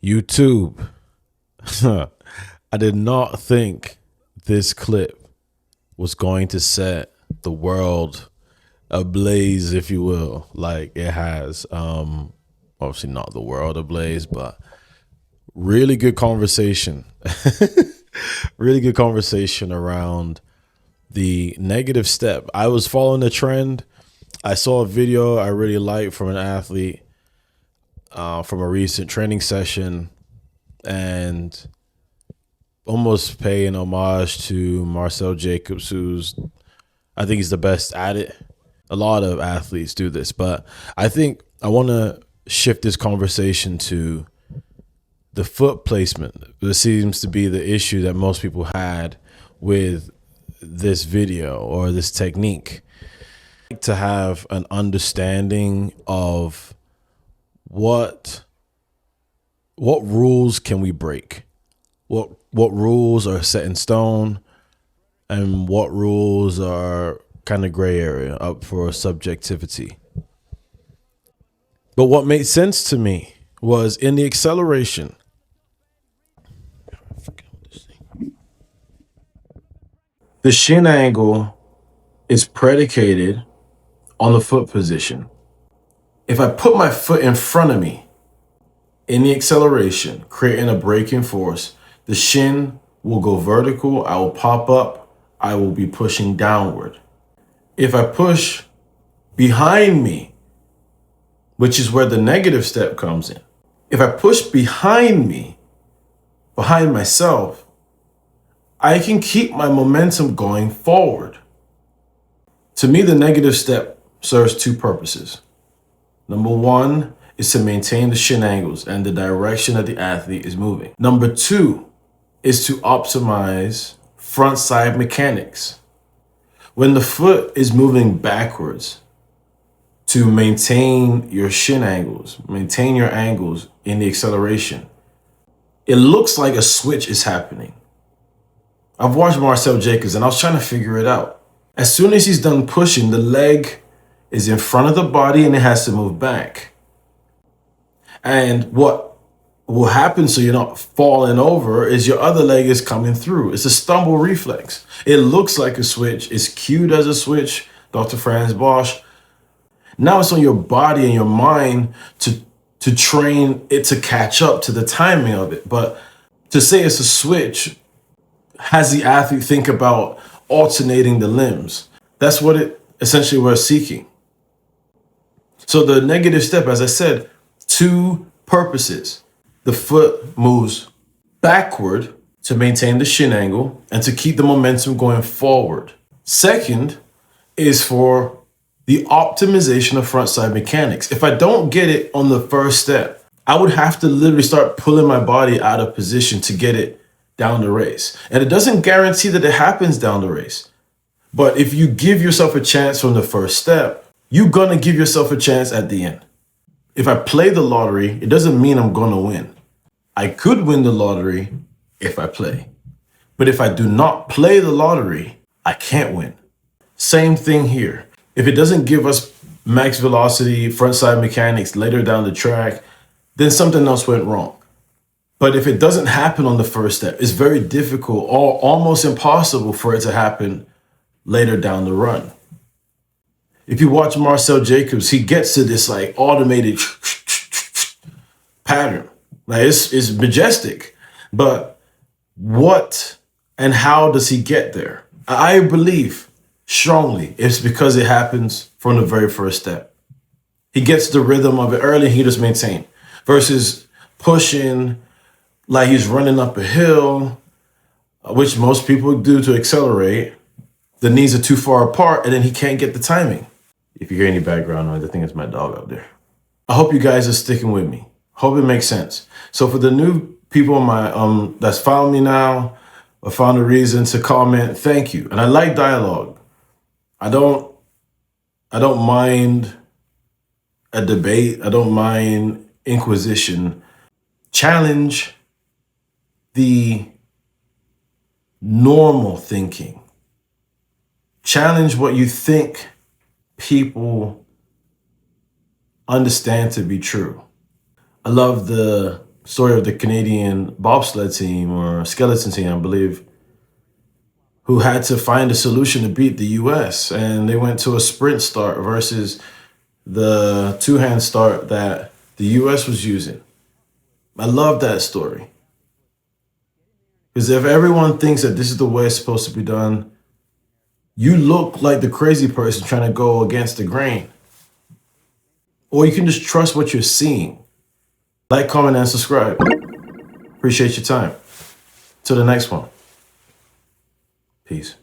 YouTube. I did not think this clip was going to set the world ablaze, if you will, like it has. Obviously not the world ablaze, but really good conversation. Really good conversation around the negative step. I was following the trend. I saw a video I really liked from an athlete from a recent training session, and almost paying homage to Marcel Jacobs, who's I think he's the best at it. A lot of athletes do this, but I think I want to shift this conversation to the foot placement. This seems to be the issue that most people had with this video or this technique. To have an understanding of what rules can we break, what rules are set in stone, and what rules are kind of gray area up for subjectivity. But what made sense to me was in the acceleration. The shin angle is predicated on the foot position. If I put my foot in front of me in the acceleration, creating a braking force, the shin will go vertical, I will pop up, I will be pushing downward. If I push behind me, which is where the negative step comes in, if I push behind me, behind myself, I can keep my momentum going forward. To me, the negative step serves two purposes. Number one is to maintain the shin angles and the direction that the athlete is moving. Number two is to optimize front side mechanics. When the foot is moving backwards, to maintain your shin angles, maintain your angles in the acceleration, it looks like a switch is happening. I've watched Marcel Jacobs and I was trying to figure it out. As soon as he's done pushing, the leg is in front of the body and it has to move back. And what will happen so you're not falling over is your other leg is coming through. It's a stumble reflex. It looks like a switch. It's cued as a switch, Dr. Franz Bosch. Now it's on your body and your mind to train it to catch up to the timing of it. But to say it's a switch has the athlete think about alternating the limbs. That's what it essentially we're seeking. So the negative step, as I said, two purposes. The foot moves backward to maintain the shin angle and to keep the momentum going forward. Second is for the optimization of front side mechanics. If I don't get it on the first step, I would have to literally start pulling my body out of position to get it down the race. And it doesn't guarantee that it happens down the race. But if you give yourself a chance from the first step, you're going to give yourself a chance at the end. If I play the lottery, it doesn't mean I'm going to win. I could win the lottery if I play. But if I do not play the lottery, I can't win. Same thing here. If it doesn't give us max velocity, front side mechanics later down the track, then something else went wrong. But if it doesn't happen on the first step, it's very difficult or almost impossible for it to happen later down the run. If you watch Marcel Jacobs, he gets to this like automated pattern. Like it's majestic. But what and how does he get there? I believe strongly it's because it happens from the very first step. He gets the rhythm of it early, he just maintains. Versus pushing like he's running up a hill, which most people do to accelerate. The knees are too far apart and then he can't get the timing. If you hear any background noise, I think it's my dog out there. I hope you guys are sticking with me. Hope it makes sense. So for the new people on my that's found me now or found a reason to comment, thank you. And I like dialogue. I don't mind a debate. I don't mind inquisition. Challenge the normal thinking. Challenge what you think people understand to be true. I love the story of the Canadian bobsled team or skeleton team, I believe, who had to find a solution to beat the US. And they went to a sprint start versus the two-hand start that the US was using. I love that story. Because if everyone thinks that this is the way it's supposed to be done, you look like the crazy person trying to go against the grain. Or you can just trust what you're seeing. Like, comment, and subscribe. Appreciate your time. Till the next one. Peace.